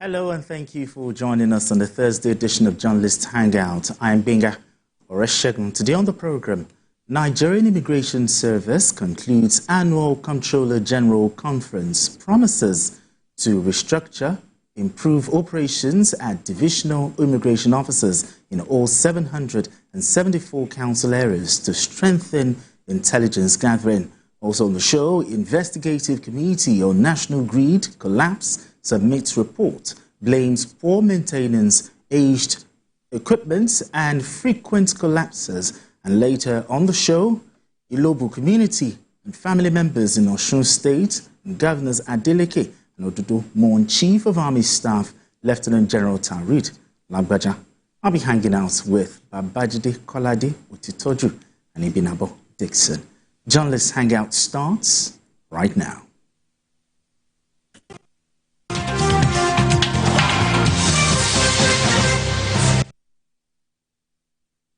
Hello and thank you for joining us on the Thursday edition of Journalist Hangout. I'm Benga Oreshegun. Today on the program, Nigerian Immigration Service concludes annual Comptroller General Conference, promises to restructure, improve operations at divisional immigration offices in all 774 council areas to strengthen intelligence gathering. Also on the show, Investigative Committee on National Grid Collapse submits report, blames poor maintenance, aged equipment and frequent collapses. And later on the show, Ilobu community and family members in Osun State, and Governors Adeleke and Odudu mourn Chief of Army Staff, Lieutenant General Tarid Lagbaja. I'll be hanging out with Babajide Kolade Utitoju and Ibinabo Dixon. Journalist Hangout starts right now.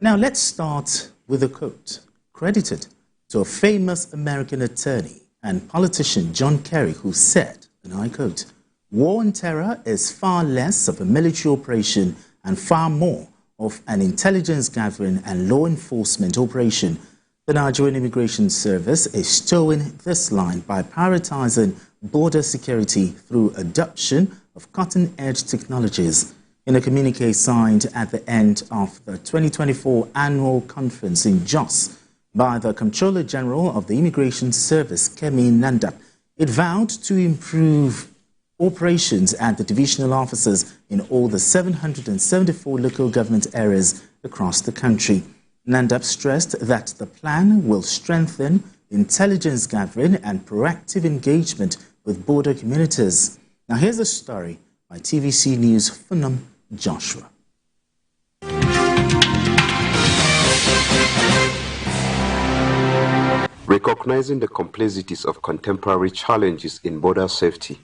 Now let's start with a quote credited to a famous American attorney and politician, John Kerry, who said, and I quote, "War on terror is far less of a military operation and far more of an intelligence gathering and law enforcement operation. The Nigerian Immigration Service is towing this line by prioritizing border security through adoption of cutting-edge technologies." In a communique signed at the end of the 2024 annual conference in Jos by the Comptroller General of the Immigration Service, Kemi Nandap, it vowed to improve operations at the divisional offices in all the 774 local government areas across the country. Nandap stressed that the plan will strengthen intelligence gathering and proactive engagement with border communities. Now here's a story by TVC News Funam Joshua. Recognizing the complexities of contemporary challenges in border safety,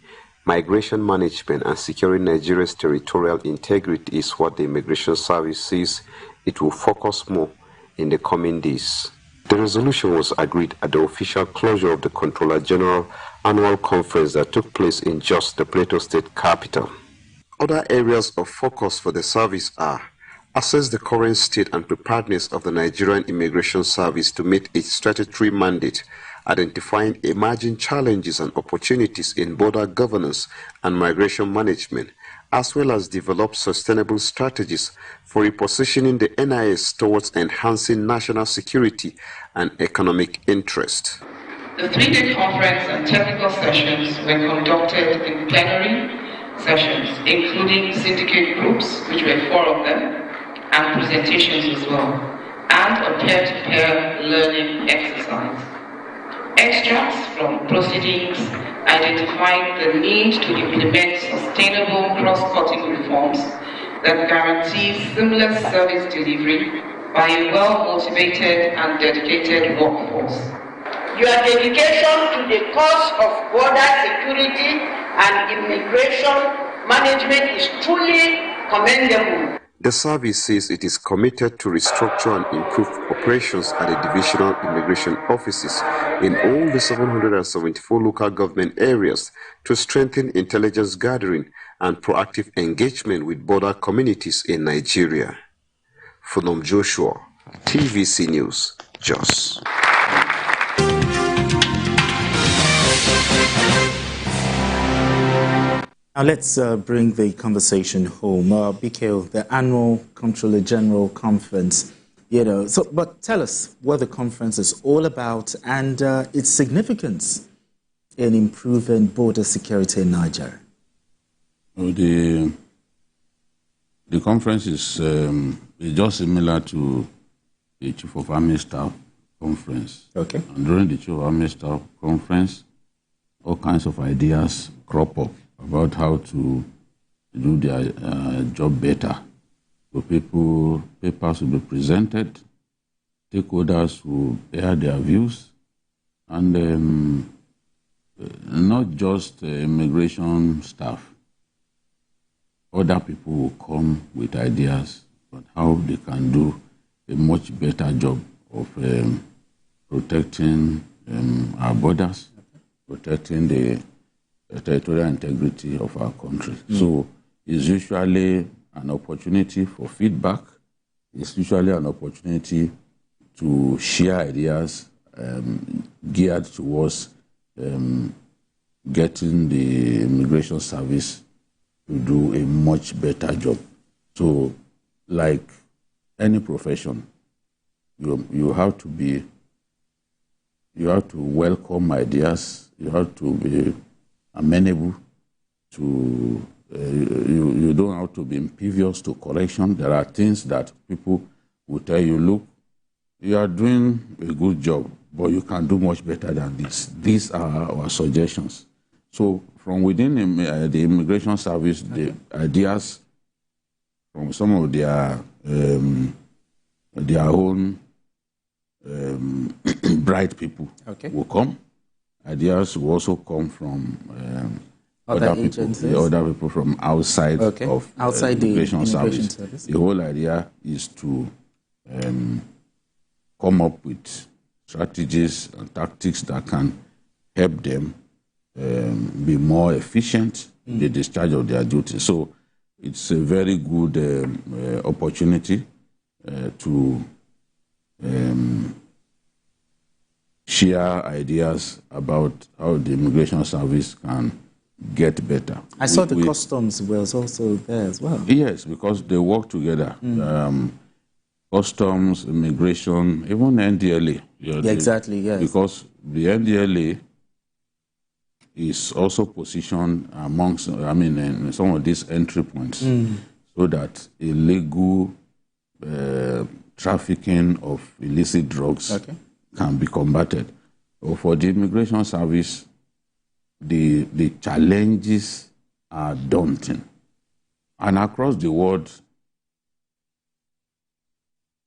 migration management, and securing Nigeria's territorial integrity is what the Immigration Service says it will focus more in the coming days. The resolution was agreed at the official closure of the Comptroller General annual conference that took place in Jos, the Plateau State capital. Other areas of focus for the service are assess the current state and preparedness of the Nigerian Immigration Service to meet its statutory mandate, identifying emerging challenges and opportunities in border governance and migration management, as well as develop sustainable strategies for repositioning the NIS towards enhancing national security and economic interest. The three-day conference and technical sessions were conducted in plenary sessions, including syndicate groups, which were 4 of them, and presentations as well, and a peer-to-peer learning exercise. Extracts from proceedings identifying the need to implement sustainable cross-cutting reforms that guarantee seamless service delivery by a well-motivated and dedicated workforce. Your dedication to the cause of border security and immigration management is truly commendable. The service says it is committed to restructure and improve operations at the divisional immigration offices in all the 774 local government areas to strengthen intelligence gathering and proactive engagement with border communities in Nigeria. Funam Joshua, TVC News, Jos. Now let's bring the conversation home. BKO, the annual Comptroller General Conference, but tell us what the conference is all about and its significance in improving border security in Nigeria. Well, the conference is just similar to the Chief of Army Staff Conference. Okay. And during the Chief of Army Staff Conference, all kinds of ideas crop up about how to do their job better. So papers will be presented, stakeholders will air their views, and not just immigration staff. Other people will come with ideas on how they can do a much better job of protecting our borders, protecting the territorial integrity of our country. So is usually an opportunity for feedback. It's usually an opportunity to share ideas geared towards getting the immigration service to do a much better job. So, like any profession, you have to welcome ideas. You have to be amenable to. You don't have to be impervious to correction. There are things that people will tell you, look, you are doing a good job, but you can do much better than this. These are our suggestions. So from within the immigration service, the ideas from some of their own bright people will come. Ideas will also come from other people from outside of the immigration service. The whole idea is to come up with strategies and tactics that can help them be more efficient in the discharge of their duties. So it's a very good opportunity to share ideas about how the immigration service can get better. I saw the customs was also there as well. Yes, because they work together. Customs, immigration, even NDLA. Exactly, yes. Because the NDLA is also positioned amongst, in some of these entry points, so that illegal trafficking of illicit drugs can be combated. So for the immigration service, the challenges are daunting. And across the world,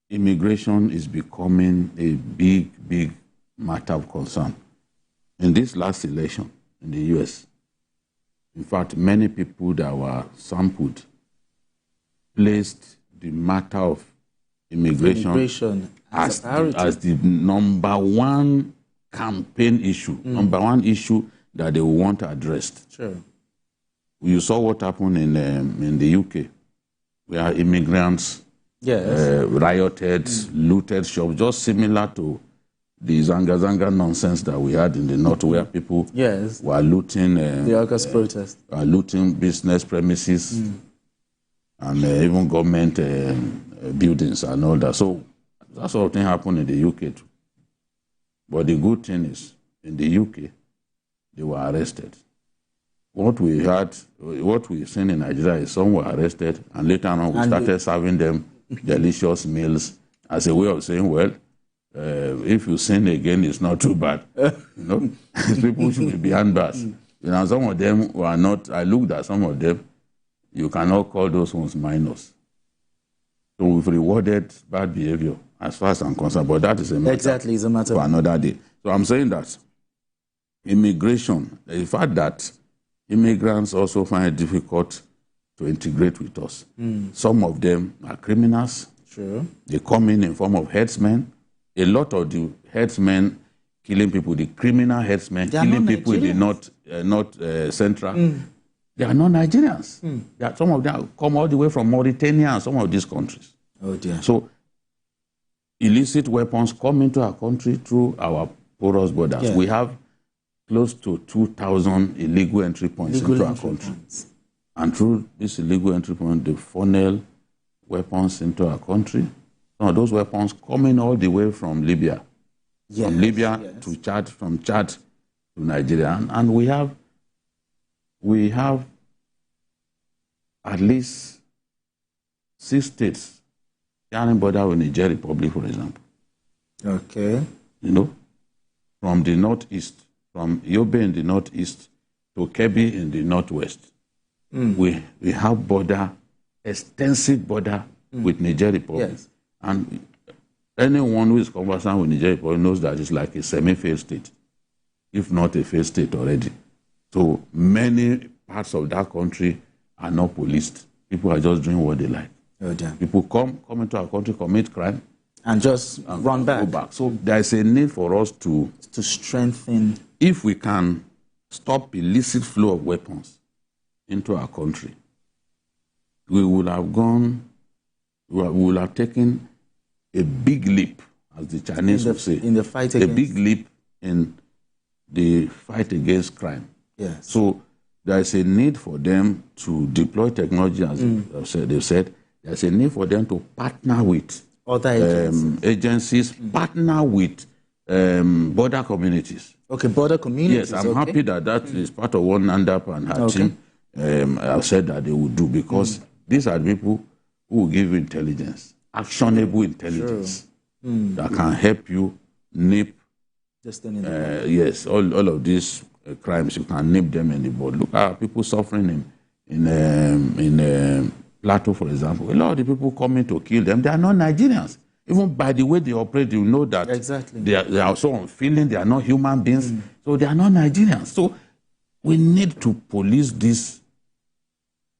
immigration is becoming a big, big matter of concern. In this last election in the US, in fact, many people that were sampled placed the matter of immigration as the number one campaign issue, number one issue that they want addressed. Sure. You saw what happened in the UK, where immigrants rioted, looted shops, just similar to the Zanga nonsense that we had in the north, where people were looting the August protest, looting business premises and even government buildings and all that. So that sort of thing happened in the UK too. But the good thing is, in the UK, they were arrested. What we've seen in Nigeria is some were arrested, and later on we started serving them delicious meals as a way of saying, well, if you sin again, it's not too bad. People should be behind bars. Some of them were not. I looked at some of them. You cannot call those ones minors. So we've rewarded bad behavior, as far as I'm concerned. But that is a matter for another day. So I'm saying that immigration, the fact that immigrants also find it difficult to integrate with us. Some of them are criminals. Sure. They come in form of headsmen. A lot of the headsmen killing people, the criminal headsmen killing people in the north central, they are not Nigerians. Some of them come all the way from Mauritania and some of these countries. Oh dear. So illicit weapons come into our country through our porous borders. Yeah. We have close to 2,000 illegal entry points into our country. And through this illegal entry point, they funnel weapons into our country. Some of those weapons coming all the way from Libya. From Libya to Chad, from Chad to Nigeria. And we have at least 6 states sharing border with Niger Republic, for example. Okay. From the northeast, from Yobe in the northeast to Kerry in the northwest. We have extensive border with Niger Republic. Yes. And anyone who is conversant with Niger Republic knows that it's like a semi-failed state, if not a failed state already. So many parts of that country are not policed. People are just doing what they like. Oh, damn. People come into our country, commit crime, and just run back. Go back. So there is a need for us to strengthen. If we can stop illicit flow of weapons into our country, we would have gone, we would have taken a big leap, as the Chinese would say. In the fight against... A big leap in the fight against crime. Yes. So there is a need for them to deploy technology, as they said. There's a need for them to partner with other agencies, partner with border communities. Okay, border communities. Yes, I'm happy that that is part of what Nandap and her team have said that they will do, because these are people who will give you intelligence, actionable intelligence that can help you nip. Yes, all of these crimes, you can nip them in the bud. Look at people suffering in Plateau, for example. A lot of the people coming to kill them, they are not Nigerians. Even by the way they operate, you know that they are so unfeeling, they are not human beings, so they are not Nigerians. So we need to police these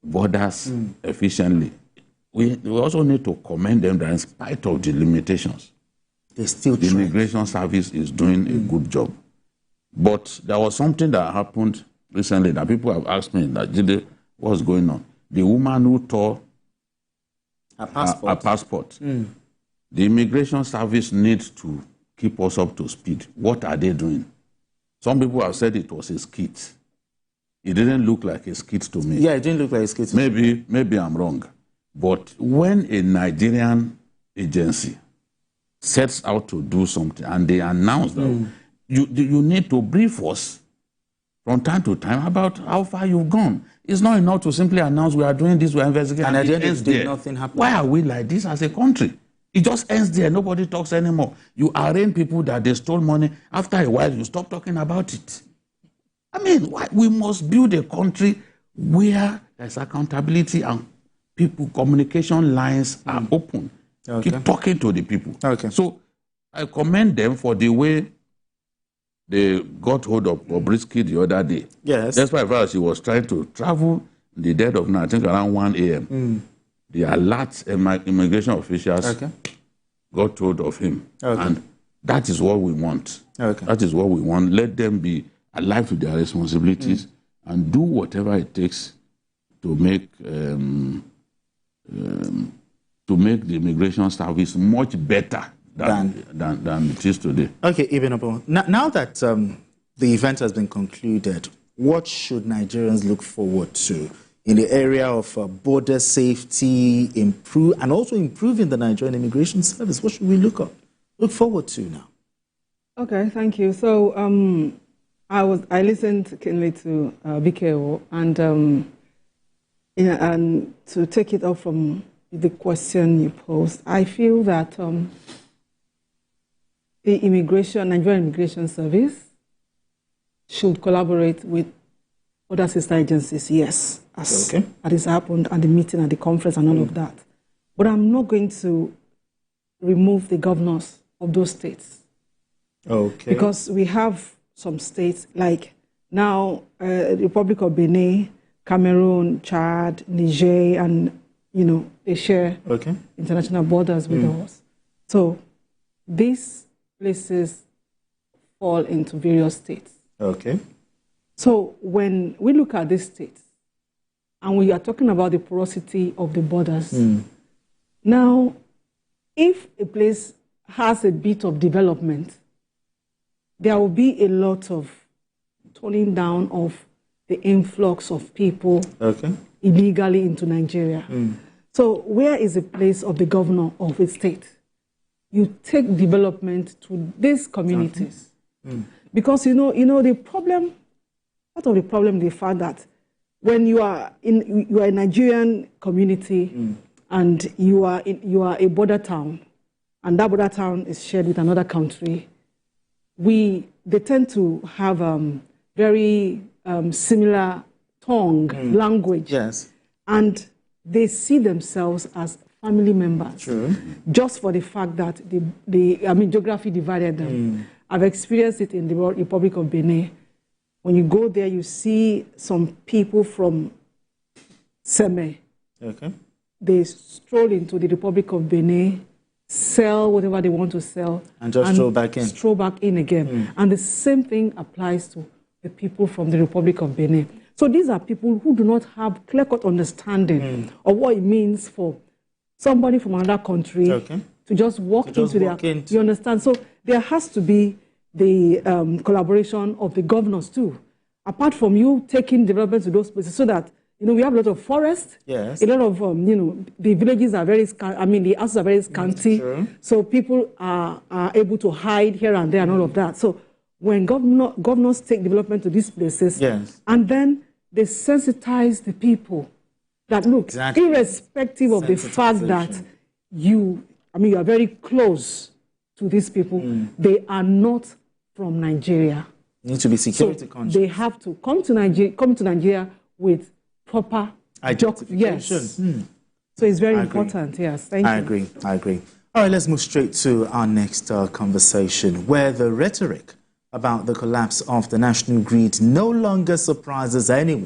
borders efficiently. We also need to commend them that in spite of the limitations, the Immigration Service is doing a good job. But there was something that happened recently that people have asked me, that Jide, what's going on? The woman who tore her passport. The Immigration Service needs to keep us up to speed. What are they doing? Some people have said it was a skit. It didn't look like a skit to me. Yeah, it didn't look like a skit to me. Maybe I'm wrong. But when a Nigerian agency sets out to do something and they announce that you need to brief us from time to time about how far you've gone. It's not enough to simply announce we are doing this, we are investigating. And at the end of the day, nothing happens. Why are we like this as a country? It just ends there. Nobody talks anymore. You arraign people that they stole money. After a while, you stop talking about it. I mean, we must build a country where there's accountability and people, communication lines are open. Keep talking to the people. So I commend them for the way they got hold of Bobrisky the other day. Yes. That's why she was trying to travel in the dead of night, I think around 1 a.m. The alert immigration officials got hold of him. And that is what we want. That is what we want. Let them be alive to their responsibilities and do whatever it takes to make the Immigration Service much better than it is today. Okay, Ibn Abu. Now that the event has been concluded, what should Nigerians look forward to in the area of border safety, and also improving the Nigerian Immigration Service? What should we look forward to now? Okay, thank you. So I listened keenly to BKO, and to take it up from the question you posed, I feel that the Nigerian Immigration Service should collaborate with other sister agencies, yes, as has happened at the meeting, at the conference, and all of that. But I'm not going to remove the governors of those states. Because we have some states like now the Republic of Benin, Cameroon, Chad, Niger, and they share international borders with us. So these places fall into various states. So when we look at these states, and we are talking about the porosity of the borders, now, if a place has a bit of development, there will be a lot of toning down of the influx of people illegally into Nigeria. So where is the place of the governor of a state? You take development to these communities. Because, the problem, part of the problem they found that when you are a Nigerian community and you are a border town, and that border town is shared with another country, they tend to have very similar tongue, language. And they see themselves as family members. Just for the fact that geography divided them. I've experienced it in the Republic of Benin. When you go there, you see some people from Seme. They stroll into the Republic of Benin, sell whatever they want to sell, and just stroll back in. Stroll back in again. And the same thing applies to the people from the Republic of Benin. So these are people who do not have clear-cut understanding of what it means for somebody from another country to just walk into their... You understand? So there has to be the collaboration of the governors too, apart from you taking development to those places, so that, you know, we have a lot of forest. Yes. A lot of, you know, the villages are very, the houses are very scanty. So people are able to hide here and there and all of that. So when governors take development to these places, and then they sensitize the people that, look, irrespective of the fact that you are very close to these people, they are not from Nigeria. Need to be security conscious. They have to come to Nigeria with proper identification. So it's very important. Yes, thank you. I agree. All right, let's move straight to our next conversation, where the rhetoric about the collapse of the national grid no longer surprises anyone.